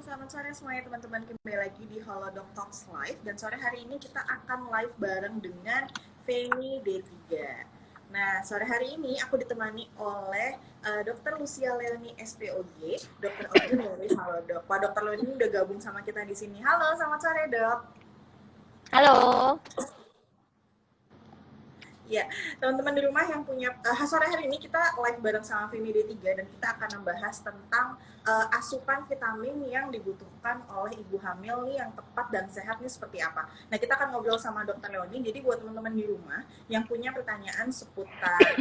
selamat sore semuanya teman-teman. Kembali lagi di Halodoc Talks Live. Dan sore hari ini kita akan live bareng dengan Feni D3. Nah, sore hari ini aku ditemani oleh Dr. Lucia Leoni SPOG, Dr. Ogun dari Halodoc. Pak Dr. Leoni udah gabung sama kita di sini. Halo, selamat sore dok. Halo. Ya, teman-teman di rumah yang punya sore hari ini kita live bareng sama Femi D3 dan kita akan membahas tentang asupan vitamin yang dibutuhkan oleh ibu hamil nih yang tepat dan sehat nih seperti apa. Nah, kita akan ngobrol sama Dr. Leoni. Jadi buat teman-teman di rumah yang punya pertanyaan seputar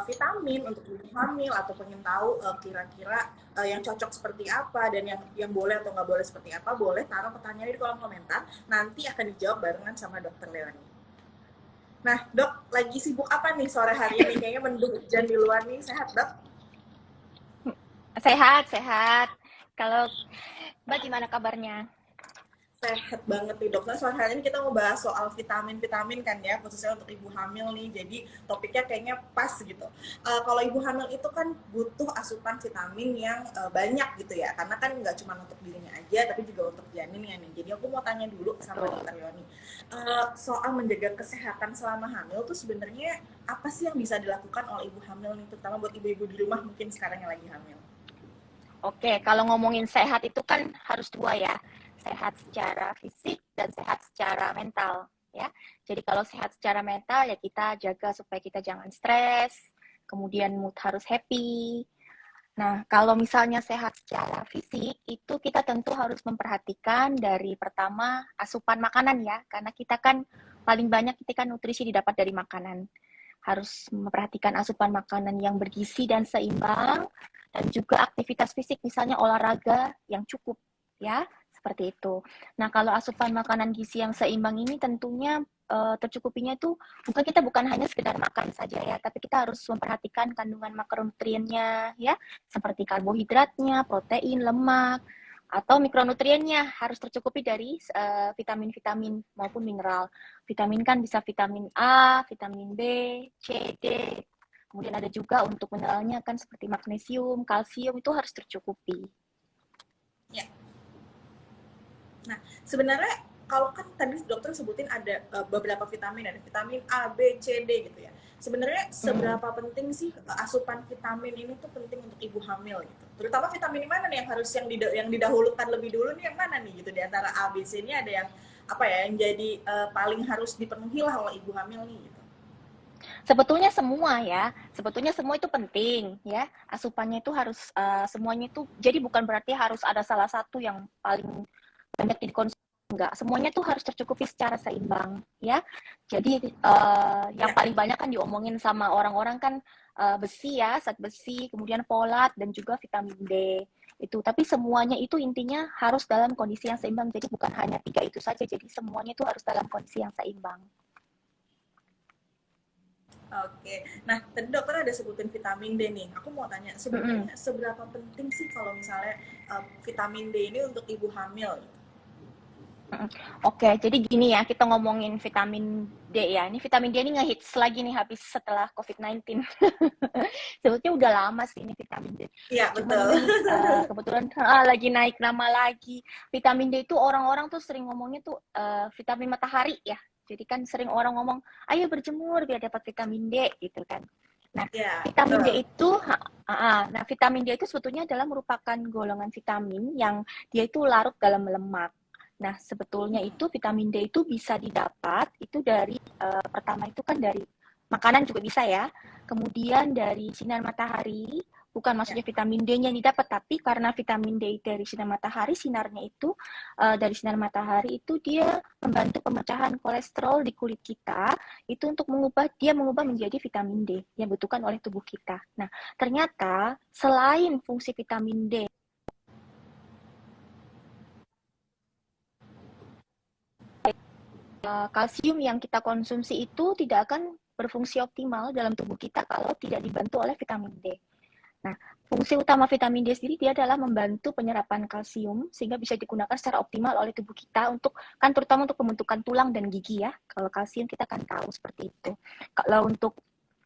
vitamin untuk ibu hamil atau pengen tahu kira-kira yang cocok seperti apa dan yang boleh atau nggak boleh seperti apa, boleh taruh pertanyaan di kolom komentar. Nanti akan dijawab barengan sama Dr. Leoni. Nah, dok, lagi sibuk apa nih sore hari ini? Kayaknya mendung hujan di luar nih. Sehat, dok? Sehat. Kalau Mbak gimana kabarnya? Sehat banget nih, dok. Nah, sore hari ini kita mau bahas soal vitamin-vitamin kan ya, khususnya untuk ibu hamil nih. Jadi topiknya kayaknya pas gitu. Kalau ibu hamil itu kan butuh asupan vitamin yang banyak gitu ya, karena kan nggak cuma untuk dirinya aja, tapi juga untuk janinnya nih. Jadi aku mau tanya dulu sama dokter Yoni, soal menjaga kesehatan selama hamil tuh sebenarnya apa sih yang bisa dilakukan oleh ibu hamil nih, terutama buat ibu-ibu di rumah mungkin sekarang yang lagi hamil? Oke, kalau ngomongin sehat itu kan harus dua ya. Sehat secara fisik dan sehat secara mental ya. Jadi kalau sehat secara mental ya kita jaga supaya kita jangan stres, kemudian mood harus happy. Nah, kalau misalnya sehat secara fisik, itu kita tentu harus memperhatikan dari pertama asupan makanan ya, karena kita kan paling banyak ketika nutrisi didapat dari makanan. Harus memperhatikan asupan makanan yang bergizi dan seimbang, dan juga aktivitas fisik, misalnya olahraga yang cukup, ya, seperti itu. Nah, kalau asupan makanan gizi yang seimbang ini tentunya tercukupinya itu bukan hanya sekedar makan saja ya, tapi kita harus memperhatikan kandungan makronutriennya ya, seperti karbohidratnya, protein, lemak, atau mikronutriennya harus tercukupi dari vitamin-vitamin maupun mineral. Vitamin kan bisa vitamin A, vitamin B, C, D. Kemudian ada juga untuk mineralnya kan seperti magnesium, kalsium itu harus tercukupi. Ya. Nah, sebenarnya kalau kan tadi dokter sebutin ada beberapa vitamin, ada vitamin A, B, C, D gitu ya. Sebenarnya seberapa penting sih asupan vitamin ini tuh penting untuk ibu hamil gitu. Terutama vitamin mana nih yang harus yang didahulukan lebih dulu nih yang mana nih gitu, di antara A, B, C ini ada yang apa ya yang jadi paling harus dipenuhi lah oleh ibu hamil nih gitu. Sebetulnya semua itu penting ya. Asupannya itu harus semuanya itu, jadi bukan berarti harus ada salah satu yang paling banyak dikonsumsi, enggak, semuanya tuh harus tercukupi secara seimbang ya. Jadi yang paling banyak kan diomongin sama orang-orang kan besi ya, zat besi, kemudian folat dan juga vitamin D itu. Tapi semuanya itu intinya harus dalam kondisi yang seimbang. Jadi bukan hanya 3 itu saja. Jadi semuanya itu harus dalam kondisi yang seimbang. Oke, nah tadi dokter ada sebutin vitamin D nih. Aku mau tanya sebenarnya seberapa penting sih kalau misalnya vitamin D ini untuk ibu hamil? Oke, jadi gini ya, kita ngomongin vitamin D ya. Ini vitamin D ini ngehits lagi nih habis setelah COVID-19. Sebetulnya udah lama sih ini vitamin D. Iya, Cuman betul. ini kebetulan lagi naik nama lagi. Vitamin D itu orang-orang tuh sering ngomongnya tuh vitamin matahari ya. Jadi kan sering orang ngomong, ayo berjemur biar dapat vitamin D gitu kan. Nah, Ya, vitamin betul. D itu, nah vitamin D itu sebetulnya adalah merupakan golongan vitamin yang dia itu larut dalam lemak. Nah, sebetulnya itu vitamin D itu bisa didapat itu dari pertama itu kan dari makanan juga bisa ya. Kemudian dari sinar matahari, bukan maksudnya vitamin D-nya yang didapat, tapi karena vitamin D dari sinar matahari, sinarnya itu dari sinar matahari itu dia membantu pemecahan kolesterol di kulit kita, itu untuk mengubah menjadi vitamin D yang dibutuhkan oleh tubuh kita. Nah, ternyata selain fungsi vitamin D kalsium yang kita konsumsi itu tidak akan berfungsi optimal dalam tubuh kita kalau tidak dibantu oleh vitamin D. Nah, fungsi utama vitamin D sendiri dia adalah membantu penyerapan kalsium sehingga bisa digunakan secara optimal oleh tubuh kita untuk kan terutama untuk pembentukan tulang dan gigi ya. Kalau kalsium kita kan tahu seperti itu. Kalau untuk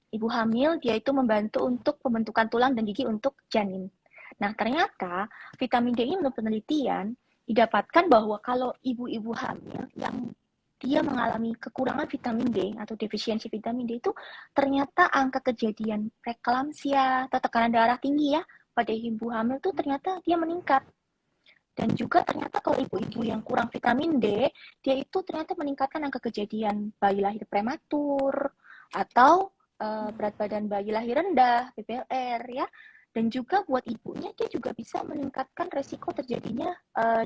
ibu hamil dia itu membantu untuk pembentukan tulang dan gigi untuk janin. Nah, ternyata vitamin D ini menurut penelitian didapatkan bahwa kalau ibu-ibu hamil yang dia mengalami kekurangan vitamin D atau defisiensi vitamin D itu ternyata angka kejadian preeklamsia atau tekanan darah tinggi ya pada ibu hamil itu ternyata dia meningkat. Dan juga ternyata kalau ibu-ibu yang kurang vitamin D, dia itu ternyata meningkatkan angka kejadian bayi lahir prematur atau berat badan bayi lahir rendah, BBLR ya. Dan juga buat ibunya dia juga bisa meningkatkan resiko terjadinya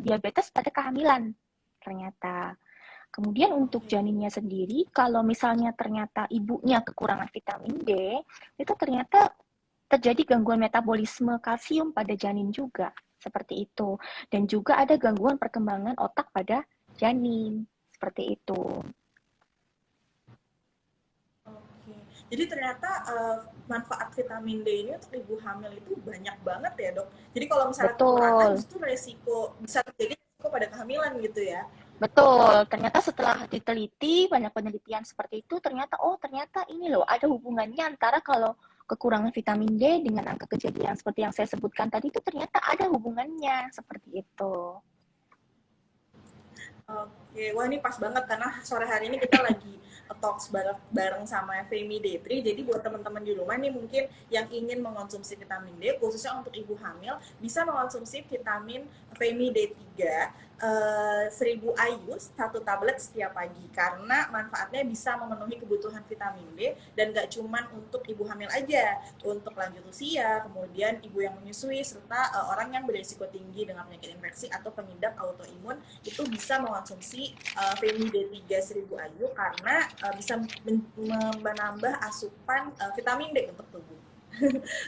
diabetes pada kehamilan ternyata. Kemudian untuk janinnya sendiri, kalau misalnya ternyata ibunya kekurangan vitamin D, itu ternyata terjadi gangguan metabolisme kalsium pada janin juga. Seperti itu. Dan juga ada gangguan perkembangan otak pada janin. Seperti itu. Oke. Jadi ternyata manfaat vitamin D ini untuk ibu hamil itu banyak banget ya, Dok. Jadi kalau misalnya kekurangan Betul. justru resiko bisa terjadi resiko pada kehamilan gitu ya. Betul. Ternyata setelah diteliti, banyak penelitian seperti itu, ternyata ini loh, ada hubungannya antara kalau kekurangan vitamin D dengan angka kejadian seperti yang saya sebutkan tadi itu ternyata ada hubungannya seperti itu. Oke, wah ini pas banget karena sore hari ini kita lagi talks bareng sama Femi D3. Jadi buat teman-teman di rumah nih mungkin yang ingin mengonsumsi vitamin D, khususnya untuk ibu hamil, bisa mengonsumsi vitamin Femi D3 1000 IU satu tablet setiap pagi karena manfaatnya bisa memenuhi kebutuhan vitamin D dan gak cuman untuk ibu hamil aja, untuk lanjut usia, kemudian ibu yang menyusui serta orang yang berisiko tinggi dengan penyakit infeksi atau pengidap autoimun itu bisa mengonsumsi Femi D3 1000 IU karena bisa menambah asupan vitamin D untuk tubuh.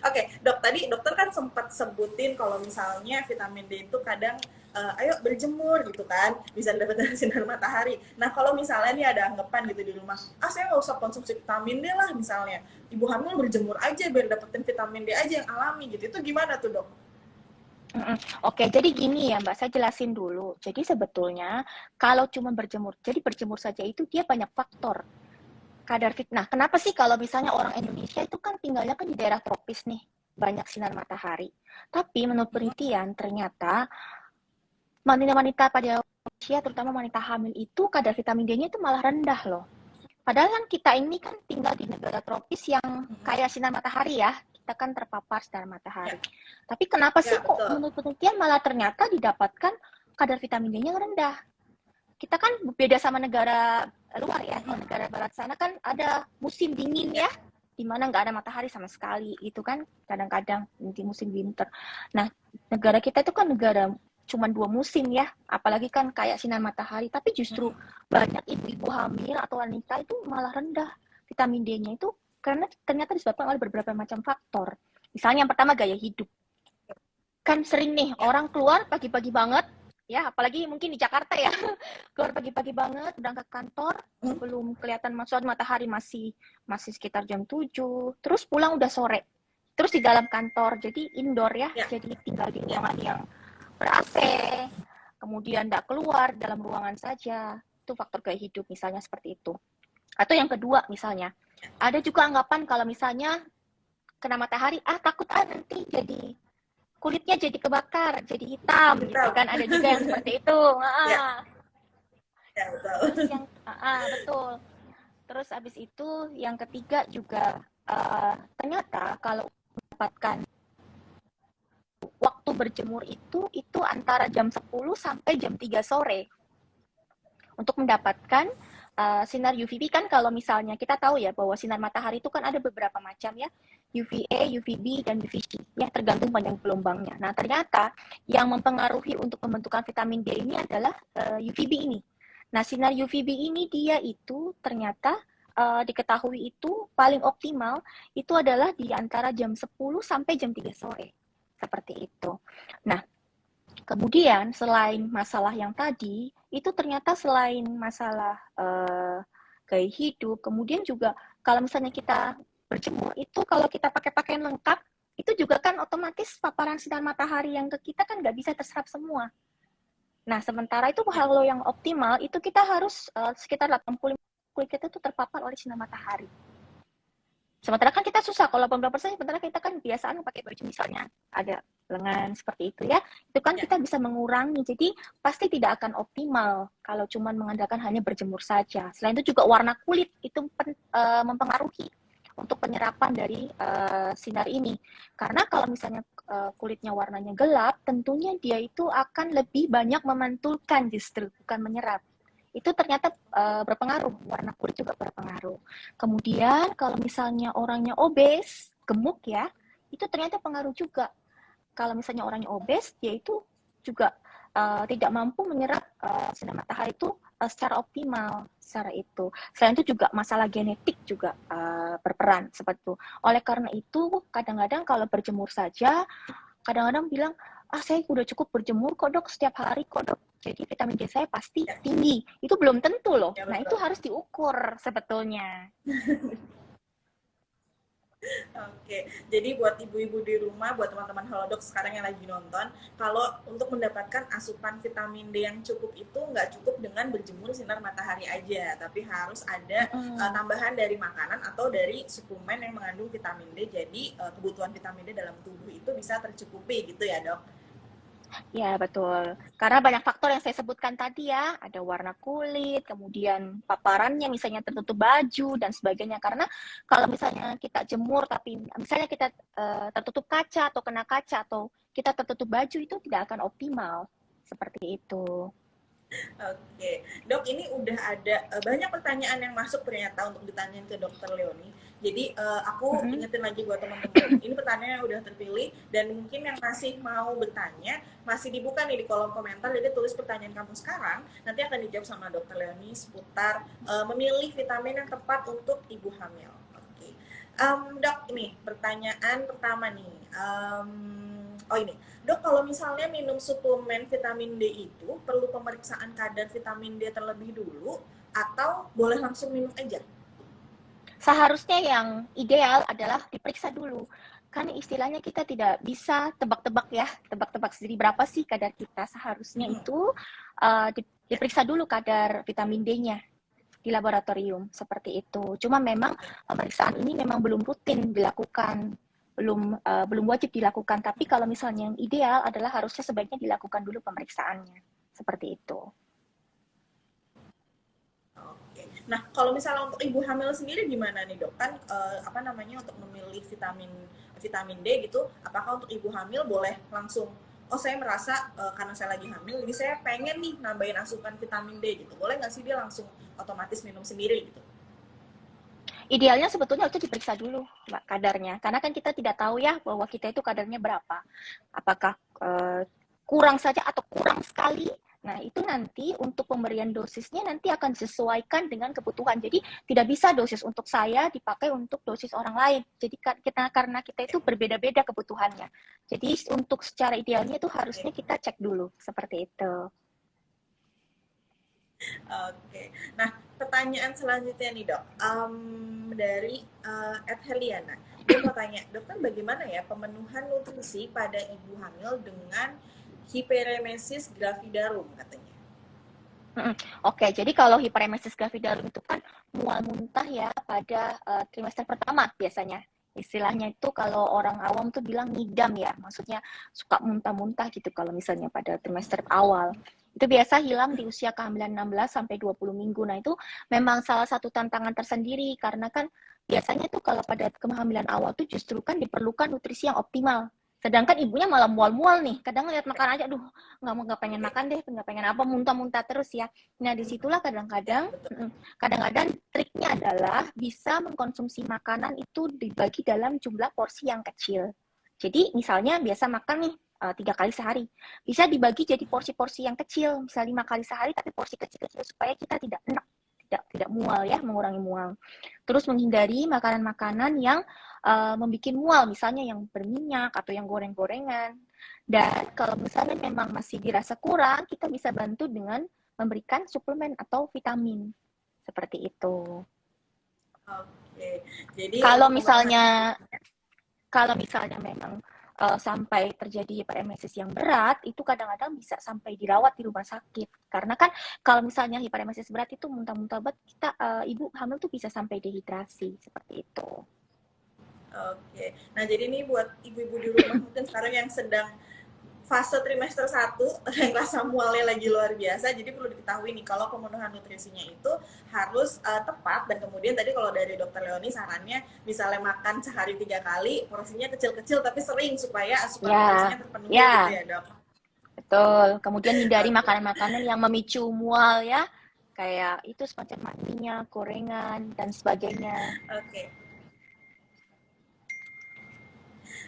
Oke, Dok, tadi dokter kan sempat sebutin kalau misalnya vitamin D itu kadang ayo berjemur gitu kan, bisa dapat dari sinar matahari. Nah, kalau misalnya nih ada anggapan gitu di rumah, saya nggak usah konsumsi vitamin D lah misalnya, ibu hamil berjemur aja biar dapetin vitamin D aja yang alami gitu, itu gimana tuh, Dok? Oke, jadi gini ya Mbak, saya jelasin dulu. Jadi sebetulnya kalau cuma berjemur, jadi berjemur saja itu dia banyak faktor. Kadar fitnah. Kenapa sih kalau misalnya orang Indonesia itu kan tinggalnya kan di daerah tropis nih, banyak sinar matahari. Tapi menurut penelitian ternyata wanita-wanita pada usia, terutama wanita hamil itu kadar vitamin D-nya itu malah rendah loh. Padahal kan kita ini kan tinggal di negara tropis yang kaya sinar matahari ya. Kita kan terpapar sinar matahari. Ya, Tapi kenapa sih ya kok betul. menurut penelitian malah ternyata didapatkan kadar vitamin D-nya rendah? Kita kan beda sama negara luar ya. Kalau negara barat sana kan ada musim dingin Ya, ya, di mana nggak ada matahari sama sekali. Itu kan kadang-kadang di musim winter. Nah, negara kita itu kan negara cuma 2 musim ya, apalagi kan kayak sinar matahari. Tapi justru banyak ibu-ibu hamil atau wanita itu malah rendah vitamin D-nya itu karena ternyata disebabkan oleh beberapa macam faktor. Misalnya yang pertama gaya hidup. Kan sering nih ya. orang keluar pagi-pagi banget, ya apalagi mungkin di Jakarta ya, keluar pagi-pagi banget berangkat kantor sebelum kelihatan masuk matahari masih masih sekitar jam 7, terus pulang udah sore. Terus di dalam kantor, jadi indoor ya, Ya, jadi tinggal di ruangan yang ber-AC, kemudian nggak keluar dalam ruangan saja. Itu faktor gaya hidup misalnya seperti itu. Atau yang kedua misalnya, ada juga anggapan kalau misalnya kena matahari, takut nanti jadi kulitnya jadi kebakar, jadi hitam gitu hitam. kan. Ada juga yang seperti itu. Ya, ya Terus betul. yang betul. Terus abis itu yang ketiga juga ternyata kalau mendapatkan waktu berjemur itu antara jam 10 sampai jam 3 sore untuk mendapatkan sinar UVB. Kan kalau misalnya kita tahu ya bahwa sinar matahari itu kan ada beberapa macam ya, UVA, UVB, dan UVC ya, tergantung panjang gelombangnya. Nah ternyata yang mempengaruhi untuk pembentukan vitamin D ini adalah UVB ini. Nah sinar UVB ini dia itu ternyata diketahui itu paling optimal itu adalah di antara jam 10 sampai jam 3 sore. Seperti itu. Nah, kemudian selain masalah yang tadi, itu ternyata selain masalah gaya hidup, kemudian juga kalau misalnya kita berjemur itu kalau kita pakai pakaian lengkap, itu juga kan otomatis paparan sinar matahari yang ke kita kan nggak bisa terserap semua. Nah, sementara itu Ya, kalau yang optimal itu kita harus sekitar 80 kulit kita itu terpapar oleh sinar matahari. Sementara kan kita susah, kalau 80%, sementara kita kan biasaan pakai baju misalnya ada lengan seperti itu ya. Itu kan Ya. kita bisa mengurangi. Jadi pasti tidak akan optimal kalau cuma mengandalkan hanya berjemur saja. Selain itu juga warna kulit itu mempengaruhi untuk penyerapan dari sinar ini. Karena kalau misalnya kulitnya warnanya gelap, tentunya dia itu akan lebih banyak memantulkan justru, bukan menyerap. Itu ternyata berpengaruh, warna kulit juga berpengaruh. Kemudian kalau misalnya orangnya obes, gemuk ya, itu ternyata pengaruh juga. Kalau misalnya orangnya obes, dia itu juga tidak mampu menyerap sinar matahari itu secara optimal, secara itu. Selain itu juga masalah genetik juga berperan seperti itu. Oleh karena itu, kadang-kadang kalau berjemur saja, kadang-kadang bilang, saya udah cukup berjemur kok dok, setiap hari kok dok. Jadi vitamin D saya pasti Ya, tinggi. Itu belum tentu loh. ya Nah itu betul. harus diukur sebetulnya. Oke, jadi buat ibu-ibu di rumah, buat teman-teman Halodoc sekarang yang lagi nonton, kalau untuk mendapatkan asupan vitamin D yang cukup itu nggak cukup dengan berjemur sinar matahari aja, tapi harus ada tambahan dari makanan atau dari suplemen yang mengandung vitamin D, jadi kebutuhan vitamin D dalam tubuh itu bisa tercukupi gitu ya dok? Ya, betul. Karena banyak faktor yang saya sebutkan tadi ya, ada warna kulit, kemudian paparannya misalnya tertutup baju dan sebagainya. Karena kalau misalnya kita jemur tapi misalnya kita tertutup kaca atau kena kaca atau kita tertutup baju itu tidak akan optimal. Seperti itu. Oke, dok ini udah ada banyak pertanyaan yang masuk ternyata untuk ditanyain ke dokter Leoni. Jadi aku Mm-mm. ingetin lagi buat teman-teman, ini pertanyaan yang udah terpilih dan mungkin yang masih mau bertanya masih dibuka nih di kolom komentar. Jadi tulis pertanyaan kamu sekarang, nanti akan dijawab sama dokter Leoni seputar memilih vitamin yang tepat untuk ibu hamil. Oke, dok ini pertanyaan pertama nih. Oh ini, dok, kalau misalnya minum suplemen vitamin D itu perlu pemeriksaan kadar vitamin D terlebih dulu atau boleh langsung minum aja? Seharusnya yang ideal adalah diperiksa dulu. Kan istilahnya kita tidak bisa tebak-tebak ya, tebak-tebak sendiri berapa sih kadar kita. Seharusnya Hmm. itu diperiksa dulu kadar vitamin D-nya di laboratorium seperti itu. Cuma memang pemeriksaan ini memang belum rutin dilakukan, belum wajib dilakukan. Tapi kalau misalnya yang ideal adalah harusnya sebaiknya dilakukan dulu pemeriksaannya seperti itu. Oke. Nah, kalau misalnya untuk ibu hamil sendiri gimana nih dok? Kan apa namanya untuk memilih vitamin vitamin D gitu, apakah untuk ibu hamil boleh langsung oh saya merasa karena saya lagi hamil, jadi saya pengen nih nambahin asupan vitamin D gitu. Boleh nggak sih dia langsung otomatis minum sendiri gitu? Idealnya sebetulnya itu diperiksa dulu Mbak, kadarnya. Karena kan kita tidak tahu ya bahwa kita itu kadarnya berapa. Apakah kurang saja atau kurang sekali. Nah, itu nanti untuk pemberian dosisnya nanti akan disesuaikan dengan kebutuhan. Jadi, tidak bisa dosis untuk saya dipakai untuk dosis orang lain. Jadi, karena kita itu berbeda-beda kebutuhannya. Jadi, untuk secara idealnya itu harusnya kita cek dulu. Seperti itu. Oke. Nah, pertanyaan selanjutnya nih dok, dari Ed Heliana. Dia mau tanya, dokter bagaimana ya pemenuhan nutrisi pada ibu hamil dengan hiperemesis gravidarum katanya. Oke, jadi kalau hiperemesis gravidarum itu kan mual muntah ya pada trimester pertama biasanya. Istilahnya itu kalau orang awam tuh bilang ngidam ya, maksudnya suka muntah-muntah gitu kalau misalnya pada trimester awal. Itu biasa hilang di usia kehamilan 16 sampai 20 minggu. Nah, itu memang salah satu tantangan tersendiri karena kan biasanya tuh kalau pada kehamilan awal tuh justru kan diperlukan nutrisi yang optimal. Sedangkan ibunya malah mual-mual nih. Kadang lihat makan aja, aduh nggak pengen makan deh, nggak pengen apa, muntah-muntah terus ya. Nah, disitulah Ya, kadang-kadang, betul. kadang-kadang triknya adalah bisa mengkonsumsi makanan itu dibagi dalam jumlah porsi yang kecil. Jadi misalnya biasa makan nih 3 kali sehari, bisa dibagi jadi porsi-porsi yang kecil, bisa 5 kali sehari tapi porsi kecil-kecil supaya kita tidak enak, tidak mual ya, mengurangi mual. Terus menghindari makanan-makanan yang membuat mual, misalnya yang berminyak atau yang goreng-gorengan. Dan kalau misalnya memang masih dirasa kurang, kita bisa bantu dengan memberikan suplemen atau vitamin. Seperti itu. Oke. Jadi Kalau untuk pemenuhan misalnya kalau misalnya memang sampai terjadi hiperemesis yang berat, itu kadang-kadang bisa sampai dirawat di rumah sakit. Karena kan kalau misalnya hiperemesis berat itu muntah-muntah banget, kita ibu hamil tuh bisa sampai dehidrasi seperti itu. Oke. Nah, jadi ini buat ibu-ibu di rumah mungkin sekarang yang sedang fase trimester 1 yang rasa mualnya lagi luar biasa, jadi perlu diketahui nih kalau pemenuhan nutrisinya itu harus tepat, dan kemudian tadi kalau dari dokter Leoni sarannya misalnya makan sehari 3 kali, porsinya kecil-kecil tapi sering supaya asupan Ya, nutrisinya terpenuhi gitu ya, ya dok. betul. Kemudian hindari Oke, makanan-makanan yang memicu mual ya, kayak itu semacam minyak, gorengan, dan sebagainya. oke.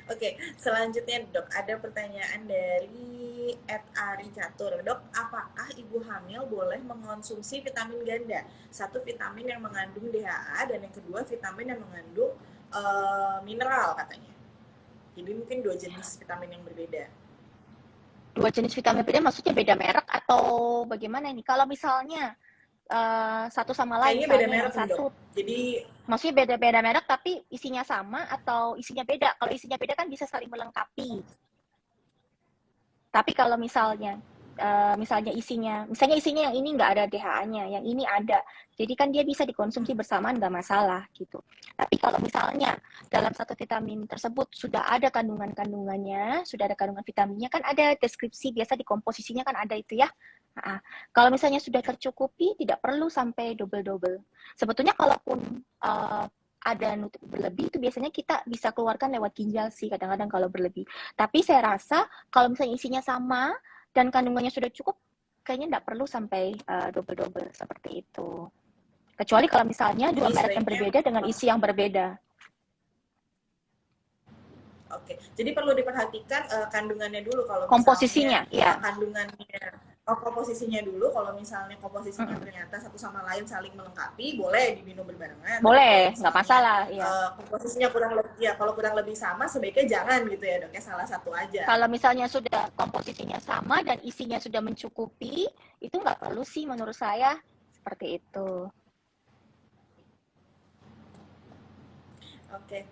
Oke, selanjutnya dok, ada pertanyaan dari Ed Ari Catur. Dok, apakah ibu hamil boleh mengonsumsi vitamin ganda? Satu vitamin yang mengandung DHA dan yang kedua vitamin yang mengandung mineral katanya. Jadi mungkin dua jenis vitamin yang berbeda. Dua jenis vitamin beda maksudnya beda merek atau bagaimana ini? Kalau misalnya satu sama lain, Kayaknya beda misalnya yang merek nih dok. satu Jadi maksudnya beda-beda merek tapi isinya sama atau isinya beda. Kalau isinya beda kan bisa saling melengkapi. Tapi kalau misalnya isinya yang ini nggak ada DHA-nya, yang ini ada. Jadi kan dia bisa dikonsumsi bersamaan nggak masalah gitu. Tapi kalau misalnya dalam satu vitamin tersebut sudah ada kandungannya, sudah ada kandungan vitaminnya, kan ada deskripsi biasa di komposisinya kan ada itu ya. Nah, kalau misalnya sudah tercukupi, tidak perlu sampai double-double. Sebetulnya kalaupun ada berlebih itu biasanya kita bisa keluarkan lewat ginjal sih kadang-kadang kalau berlebih. Tapi saya rasa kalau misalnya isinya sama dan kandungannya sudah cukup, kayaknya nggak perlu sampai double-double seperti itu. Kecuali kalau misalnya dua jadi merek yang sebaiknya berbeda dengan isi yang berbeda. oke. Jadi perlu diperhatikan kandungannya dulu kalau misalnya Komposisinya, ya. kandungannya komposisinya dulu, kalau misalnya komposisinya Mm-mm. ternyata satu sama lain saling melengkapi, boleh diminum berbarengan. Tapi kalau Boleh, nggak misalnya masalah, ya. komposisinya kurang lebih ya, kalau kurang lebih sama sebaiknya jangan gitu ya, Dok, ya salah satu aja. Kalau misalnya sudah komposisinya sama dan isinya sudah mencukupi, itu nggak perlu sih menurut saya seperti itu. Oke.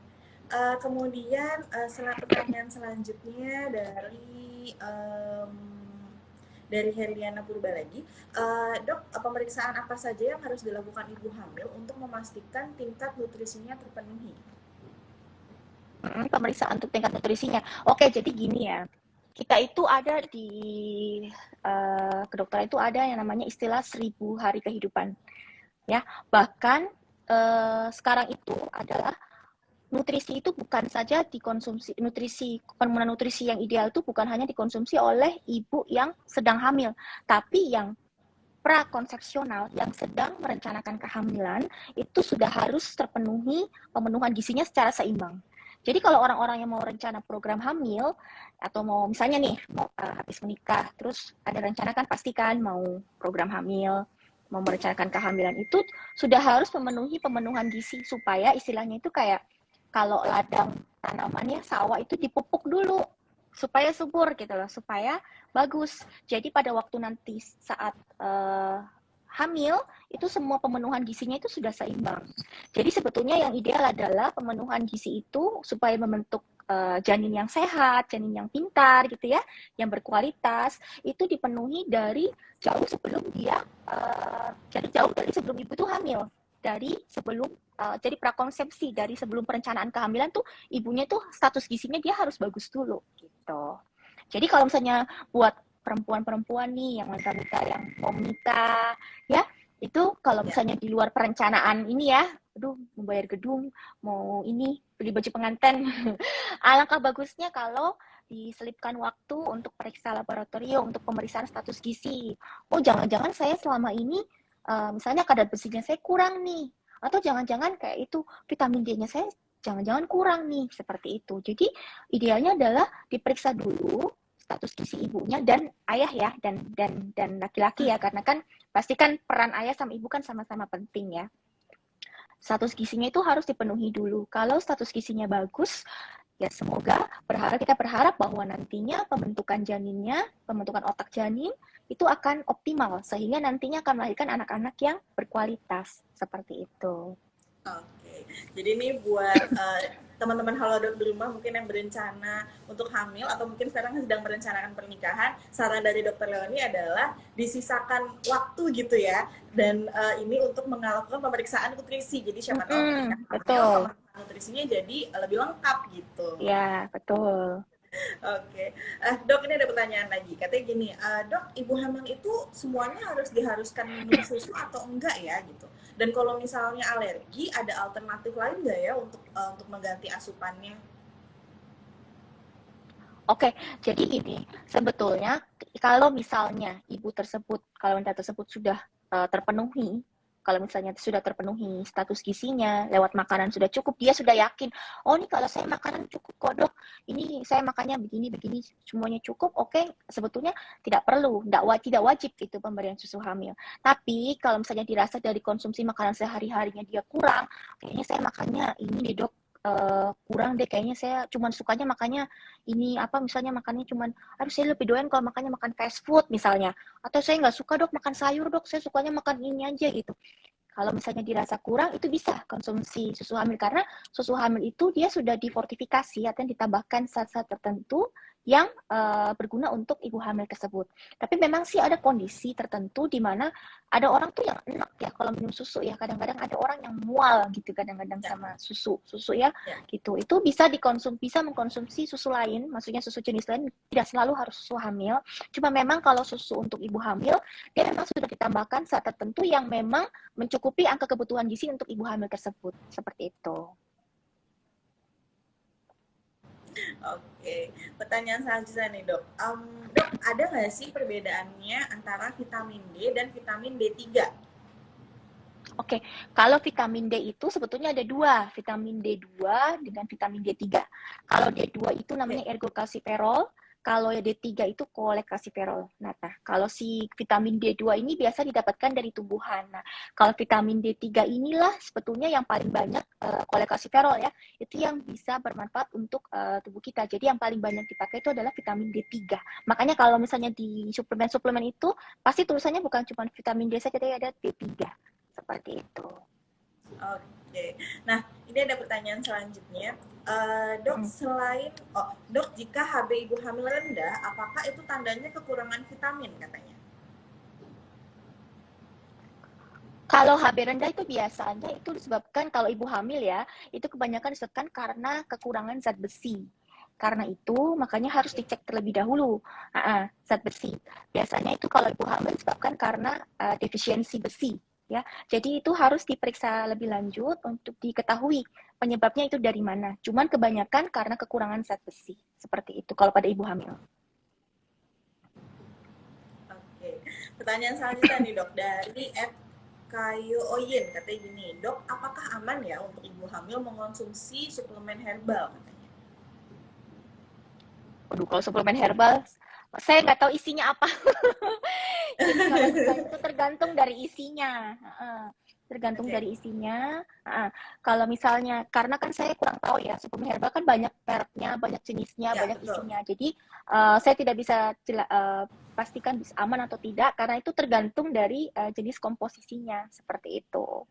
Kemudian pertanyaan selanjutnya dari Herliana Purba lagi. Dok, pemeriksaan apa saja yang harus dilakukan ibu hamil untuk memastikan tingkat nutrisinya terpenuhi? Pemeriksaan untuk tingkat nutrisinya. Oke, jadi gini ya. Kita itu ada di kedokteran itu ada yang namanya istilah 1000 hari kehidupan. Ya, bahkan sekarang itu adalah nutrisi itu bukan saja dikonsumsi, pemenuhan nutrisi yang ideal itu bukan hanya dikonsumsi oleh ibu yang sedang hamil, tapi yang prakonsepsional yang sedang merencanakan kehamilan itu sudah harus terpenuhi pemenuhan gizinya secara seimbang. Jadi kalau orang-orang yang mau rencana program hamil atau mau misalnya nih mau habis menikah terus ada rencana kan pastikan mau program hamil, mau merencanakan kehamilan itu sudah harus memenuhi pemenuhan gizi supaya istilahnya itu kayak kalau ladang tanamannya sawah itu dipupuk dulu supaya subur gitu loh, supaya bagus. Jadi pada waktu nanti saat hamil itu semua pemenuhan gizinya itu sudah seimbang. Jadi sebetulnya yang ideal adalah pemenuhan gizi itu supaya membentuk janin yang sehat, janin yang pintar gitu ya, yang berkualitas itu dipenuhi dari jauh sebelum dia jadi jauh dari sebelum ibu itu hamil, dari sebelum jadi prakonsepsi dari sebelum perencanaan kehamilan tuh ibunya tuh status gizinya dia harus bagus dulu gitu. Jadi kalau misalnya buat perempuan-perempuan nih yang wanita-wanita yang mau menikah ya itu kalau Ya. misalnya di luar perencanaan ini ya aduh mau bayar gedung mau ini beli baju pengantin alangkah bagusnya kalau diselipkan waktu untuk periksa laboratorium untuk pemeriksaan status gizi. Oh jangan-jangan saya selama ini misalnya kadar besinya saya kurang nih atau jangan-jangan kayak itu vitamin D-nya saya jangan-jangan kurang nih seperti itu. Jadi idealnya adalah diperiksa dulu status gizi ibunya dan ayah ya dan laki-laki ya karena kan pastikan peran ayah sama ibu kan sama-sama penting ya. Status gizinya itu harus dipenuhi dulu. Kalau status gizinya bagus, ya semoga kita berharap bahwa nantinya pembentukan janinnya, pembentukan otak janin itu akan optimal sehingga nantinya akan melahirkan anak-anak yang berkualitas seperti itu. Oke. Jadi ini buat teman-teman Halodoc di rumah mungkin yang berencana untuk hamil atau mungkin sekarang sedang merencanakan pernikahan, saran dari Dokter Leoni adalah disisakan waktu gitu ya, dan ini untuk melakukan pemeriksaan nutrisi. Jadi siapa tahu ketika hamil Betul. pemeriksaan nutrisinya jadi lebih lengkap gitu. Ya, betul. Oke, dok ini ada pertanyaan lagi. Katanya gini, dok, ibu hamil itu semuanya harus diharuskan minum susu atau enggak ya gitu? Dan kalau misalnya alergi, ada alternatif lain nggak ya untuk mengganti asupannya? Oke, jadi gini, sebetulnya kalau misalnya ibu tersebut, kalau wanita tersebut sudah terpenuhi, kalau misalnya sudah terpenuhi status gizinya, lewat makanan sudah cukup, dia sudah yakin, oh ini kalau saya makanan cukup kok dok, ini saya makannya begini-begini, semuanya cukup, oke, sebetulnya tidak perlu, tidak wajib itu pemberian susu hamil. Tapi kalau misalnya dirasa dari konsumsi makanan sehari-harinya dia kurang, kayaknya saya makannya ini nih dok, kurang deh kayaknya saya cuman sukanya makannya ini apa misalnya makannya cuman aduh saya lebih doyan kalau makannya makan fast food misalnya atau saya nggak suka dok makan sayur dok saya sukanya makan ini aja gitu kalau misalnya dirasa kurang itu bisa konsumsi susu hamil karena susu hamil itu dia sudah difortifikasi atau ditambahkan zat-zat tertentu yang berguna untuk ibu hamil tersebut. Tapi memang sih ada kondisi tertentu di mana ada orang tuh yang enak ya kalau minum susu ya. Kadang-kadang ada orang yang mual gitu kadang-kadang sama susu ya gitu. Itu bisa bisa mengkonsumsi susu lain, maksudnya susu jenis lain tidak selalu harus susu hamil. Cuma memang kalau susu untuk ibu hamil dia memang sudah ditambahkan zat tertentu yang memang mencukupi angka kebutuhan gizi untuk ibu hamil tersebut. Seperti itu. Oke, pertanyaan selanjutnya nih dok. Dok, ada nggak sih perbedaannya antara vitamin D dan vitamin D3? Oke, kalau vitamin D itu sebetulnya ada dua, vitamin D2 dengan vitamin D3. Kalau D2 itu namanya ergocalciferol, kalau D3 itu cholecalciferol. Nah, kalau si vitamin D2 ini biasa didapatkan dari tumbuhan. Nah, kalau vitamin D3 inilah sebetulnya yang paling banyak cholecalciferol ya, itu yang bisa bermanfaat untuk tubuh kita. Jadi yang paling banyak dipakai itu adalah vitamin D3. Makanya kalau misalnya di suplemen-suplemen itu pasti tulisannya bukan cuma vitamin D saja, tapi ada D3. Seperti itu. Oke, nah ini ada pertanyaan selanjutnya. Dok, dok jika HB ibu hamil rendah, apakah itu tandanya kekurangan vitamin katanya? Kalau HB rendah itu biasanya itu disebabkan kalau ibu hamil ya, itu kebanyakan disebabkan karena kekurangan zat besi. Karena itu makanya harus dicek terlebih dahulu zat besi. Biasanya itu kalau ibu hamil disebabkan karena defisiensi besi. Ya, jadi itu harus diperiksa lebih lanjut untuk diketahui penyebabnya itu dari mana. Cuman kebanyakan karena kekurangan zat besi. Seperti itu kalau pada ibu hamil. Oke, pertanyaan selanjutnya nih dok dari Kayu Oyin katanya gini, dok apakah aman ya untuk ibu hamil mengonsumsi suplemen herbal katanya? Aduh, kalau suplemen herbal saya nggak tahu isinya apa. Jadi kalau misalnya itu tergantung dari isinya. Tergantung dari isinya. Kalau misalnya, karena kan saya kurang tahu ya, suplemen herbal kan banyak mereknya, banyak jenisnya, banyak betul. isinya. Jadi saya tidak bisa pastikan bisa aman atau tidak, karena itu tergantung dari jenis komposisinya. Seperti itu.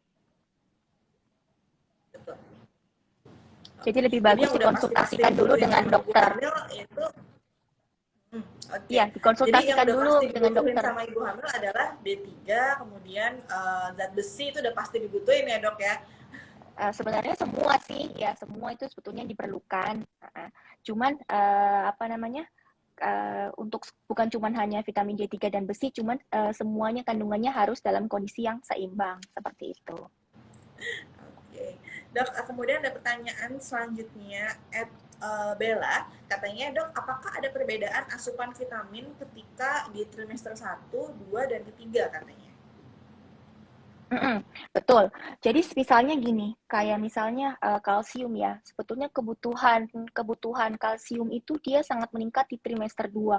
Betul. Jadi lebih bagus dikonsultasikan dulu dengan dokter. Itu Iya, Jadi yang dikonsultasikan udah dulu pasti dengan dibutuhin dokter. sama ibu hamil adalah D3, kemudian zat besi itu udah pasti dibutuhin ya dok ya. Sebenarnya semua sih, ya semua itu sebetulnya diperlukan. Cuman apa namanya? Untuk bukan cuman hanya vitamin D3 dan besi, cuman semuanya kandungannya harus dalam kondisi yang seimbang seperti itu. Oke. Dok, kemudian ada pertanyaan selanjutnya Bella, katanya dok, apakah ada perbedaan asupan vitamin ketika di trimester 1, 2, dan ketiga katanya? Betul. Jadi misalnya gini, kayak misalnya kalsium ya. Sebetulnya kebutuhan kalsium itu dia sangat meningkat di trimester 2.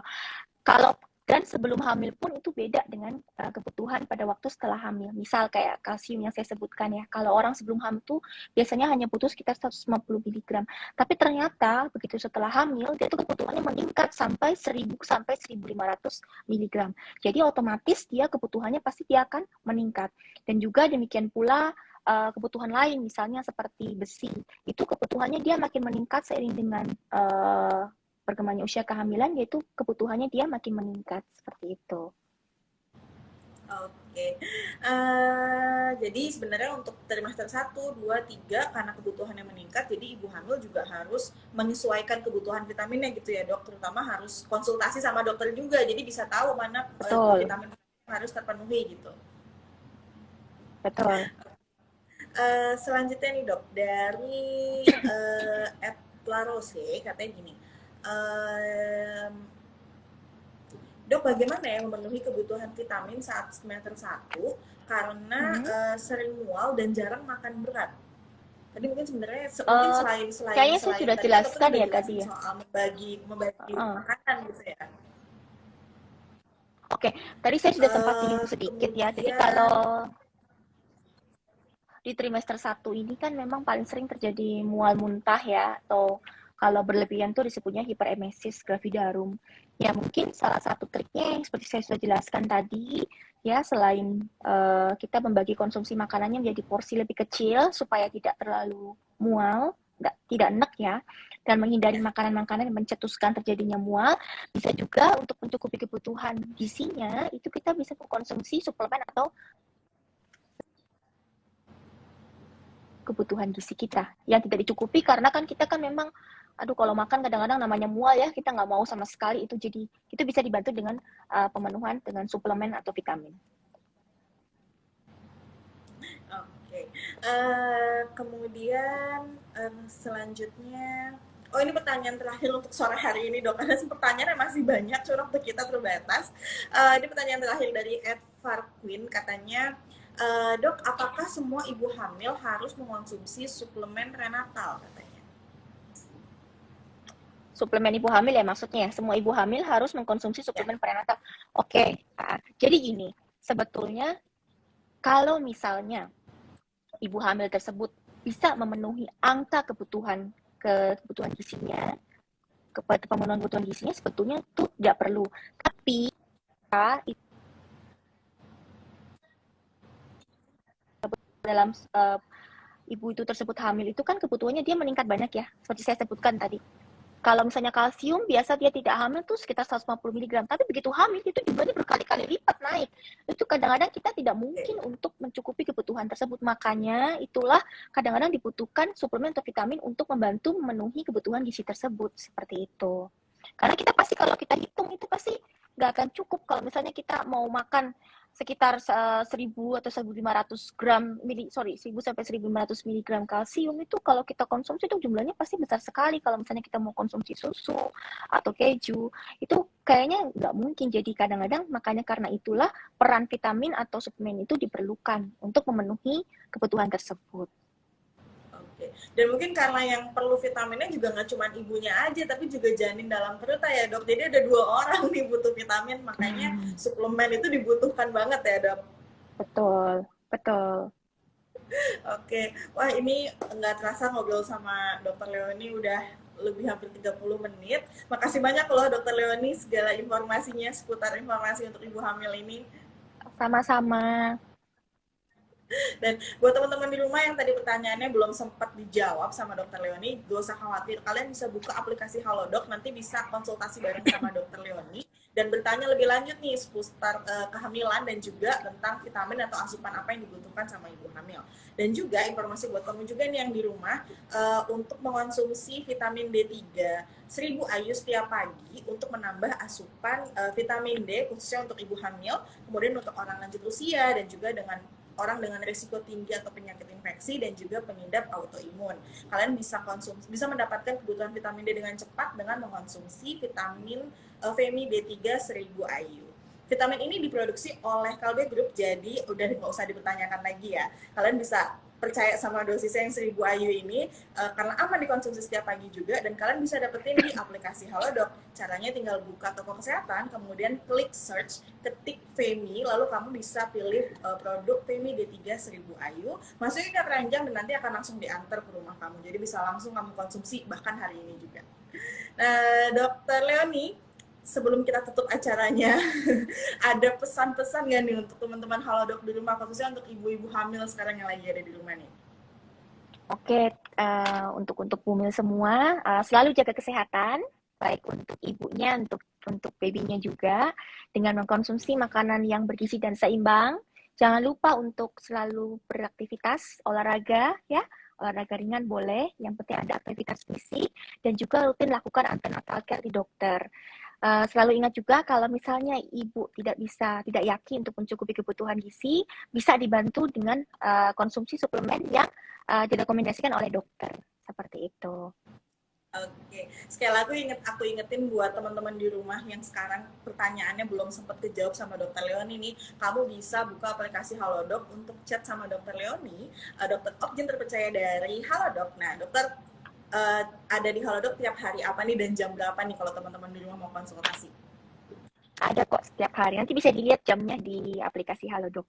Kalau dan sebelum hamil pun itu beda dengan kebutuhan pada waktu setelah hamil. Misal kayak kalsium yang saya sebutkan ya. Kalau orang sebelum hamil tuh biasanya hanya butuh sekitar 150 mg. Tapi ternyata begitu setelah hamil dia tuh kebutuhannya meningkat sampai 1000 sampai 1500 mg. Jadi otomatis dia kebutuhannya pasti dia akan meningkat. Dan juga demikian pula kebutuhan lain, misalnya seperti besi. Itu kebutuhannya dia makin meningkat seiring dengan perkembangan usia kehamilan, yaitu kebutuhannya dia makin meningkat seperti itu. Oke. Jadi sebenarnya untuk trimester 1, 2, 3 karena kebutuhannya meningkat, jadi ibu hamil juga harus menyesuaikan kebutuhan vitaminnya gitu ya, Dok. Terutama harus konsultasi sama dokter juga. Jadi bisa tahu mana Betul, vitamin yang harus terpenuhi gitu. betul. Selanjutnya nih, Dok, dari Ed Larose katanya gini. Dok, bagaimana ya memenuhi kebutuhan vitamin saat semester 1 karena sering mual dan jarang makan berat? Tadi mungkin sebenarnya mungkin Uh, selain Kayaknya saya sudah tadi kan dokter jelaskan juga ya tadi jelasin ya. soal membagi makanan gitu ya. Oke, tadi saya sudah sempat singgung sedikit ya. Jadi Kemudian kalau di trimester 1 ini kan memang paling sering terjadi mual muntah ya, atau kalau berlebihan tuh disebutnya hiperemesis gravidarum. Ya mungkin salah satu triknya yang seperti saya sudah jelaskan tadi, ya selain kita membagi konsumsi makanannya menjadi porsi lebih kecil supaya tidak terlalu mual, tidak enek ya, dan menghindari makanan-makanan yang mencetuskan terjadinya mual, bisa juga untuk mencukupi kebutuhan gizinya, itu kita bisa mengkonsumsi suplemen atau kebutuhan gizi kita yang tidak dicukupi karena kan kita kan memang kalau makan kadang-kadang namanya mual ya, kita nggak mau sama sekali itu, jadi itu bisa dibantu dengan pemenuhan dengan suplemen atau vitamin. oke. Kemudian selanjutnya, oh ini pertanyaan terakhir untuk sore hari ini, Dok. Karena pertanyaannya masih banyak, cuma waktu kita terbatas. Ini pertanyaan terakhir dari Ed Farquin, katanya, Dok, apakah semua ibu hamil harus mengonsumsi suplemen prenatal? Katanya. Suplemen ibu hamil ya maksudnya, semua ibu hamil harus mengkonsumsi Ya. suplemen prenatal. Oke, jadi gini, sebetulnya kalau misalnya ibu hamil tersebut bisa memenuhi angka kebutuhan gizinya, pemenuhan kebutuhan gizinya, sebetulnya itu tidak perlu. Tapi dalam ibu itu tersebut hamil itu kan kebutuhannya dia meningkat banyak ya, seperti saya sebutkan tadi. Kalau misalnya kalsium, biasa dia tidak hamil tuh sekitar 150 mg, tapi begitu hamil itu jumlahnya berkali-kali lipat naik. Itu kadang-kadang kita tidak mungkin untuk mencukupi kebutuhan tersebut. Makanya itulah kadang-kadang dibutuhkan suplemen atau vitamin untuk membantu memenuhi kebutuhan gizi tersebut, seperti itu. Karena kita pasti kalau kita hitung itu pasti nggak akan cukup kalau misalnya kita mau makan sekitar 1000 atau 1500 gram 1000 sampai 1500 miligram kalsium, itu kalau kita konsumsi itu jumlahnya pasti besar sekali. Kalau misalnya kita mau konsumsi susu atau keju, itu kayaknya nggak mungkin. Jadi kadang-kadang makanya karena itulah peran vitamin atau suplemen itu diperlukan untuk memenuhi kebutuhan tersebut. Oke. Dan mungkin karena yang perlu vitaminnya juga nggak cuma ibunya aja, tapi juga janin dalam perut ya, Dok. Jadi ada 2 orang nih butuh vitamin, makanya suplemen itu dibutuhkan banget ya, Dok. Betul, betul. Oke. Wah, ini nggak terasa ngobrol sama Dokter Leoni udah lebih hampir 30 menit. Makasih banyak loh Dokter Leoni segala informasinya seputar informasi untuk ibu hamil ini. Sama-sama. Dan buat teman-teman di rumah yang tadi pertanyaannya belum sempat dijawab sama Dokter Leoni, gak usah khawatir. Kalian bisa buka aplikasi Halodoc, nanti bisa konsultasi bareng sama Dokter Leoni dan bertanya lebih lanjut nih seputar kehamilan dan juga tentang vitamin atau asupan apa yang dibutuhkan sama ibu hamil. Dan juga informasi buat kamu juga nih yang di rumah, untuk mengonsumsi vitamin D3 1000 IU setiap pagi untuk menambah asupan vitamin D khususnya untuk ibu hamil, kemudian untuk orang lanjut usia dan juga dengan orang dengan risiko tinggi atau penyakit infeksi dan juga pengidap autoimun. Kalian bisa mendapatkan kebutuhan vitamin D dengan cepat dengan mengkonsumsi vitamin Femi D3 1000 IU. Vitamin ini diproduksi oleh Kalbe Group, jadi udah nggak usah dipertanyakan lagi ya. Kalian bisa percaya sama dosisnya yang 1000 IU ini karena aman dikonsumsi setiap pagi juga, dan kalian bisa dapetin di aplikasi Halodoc. Caranya tinggal buka toko kesehatan, kemudian klik search, ketik Femi, lalu kamu bisa pilih produk Femi D3 1000 IU, masukin ke keranjang dan nanti akan langsung diantar ke rumah kamu. Jadi bisa langsung kamu konsumsi bahkan hari ini juga. Nah, Dokter Leoni, sebelum kita tutup acaranya, ada pesan-pesan nggak nih untuk teman-teman Halodoc di rumah, khususnya untuk ibu-ibu hamil sekarang yang lagi ada di rumah nih? Oke, untuk bumil semua, selalu jaga kesehatan, baik untuk ibunya, untuk babynya juga, dengan mengkonsumsi makanan yang bergizi dan seimbang. Jangan lupa untuk selalu beraktivitas olahraga, ya. Olahraga ringan boleh, yang penting ada aktivitas fisik, dan juga rutin lakukan antenatal care di dokter. Selalu ingat juga kalau misalnya ibu tidak yakin untuk mencukupi kebutuhan gizi, bisa dibantu dengan konsumsi suplemen yang direkomendasikan oleh dokter. Seperti itu. Oke, sekali lagi aku ingetin buat teman-teman di rumah yang sekarang pertanyaannya belum sempat dijawab sama Dokter Leoni nih, kamu bisa buka aplikasi Halodoc untuk chat sama Dokter Leoni, dokter objin terpercaya dari Halodoc. Nah, dokter ada di Halodoc tiap hari apa nih dan jam berapa nih kalau teman-teman di rumah mau konsultasi? Ada kok setiap hari. Nanti bisa dilihat jamnya di aplikasi Halodoc.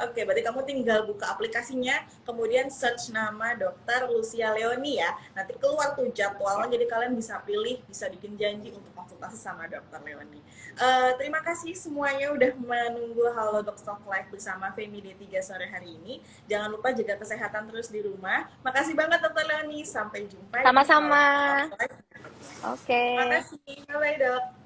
Oke, berarti kamu tinggal buka aplikasinya, kemudian search nama Dokter Lucia Leoni ya. Nanti keluar tuh jadwalnya, jadi kalian bisa pilih, bisa bikin janji untuk konsultasi sama Dokter Leoni. Terima kasih semuanya udah menunggu Halo Dok Talk Live bersama Femi D3 sore hari ini. Jangan lupa jaga kesehatan terus di rumah. Makasih banget Dokter Leoni, sampai jumpa di Halo Sama-sama. Dok Talk Live. Oke. Terima kasih, bye-bye Dok.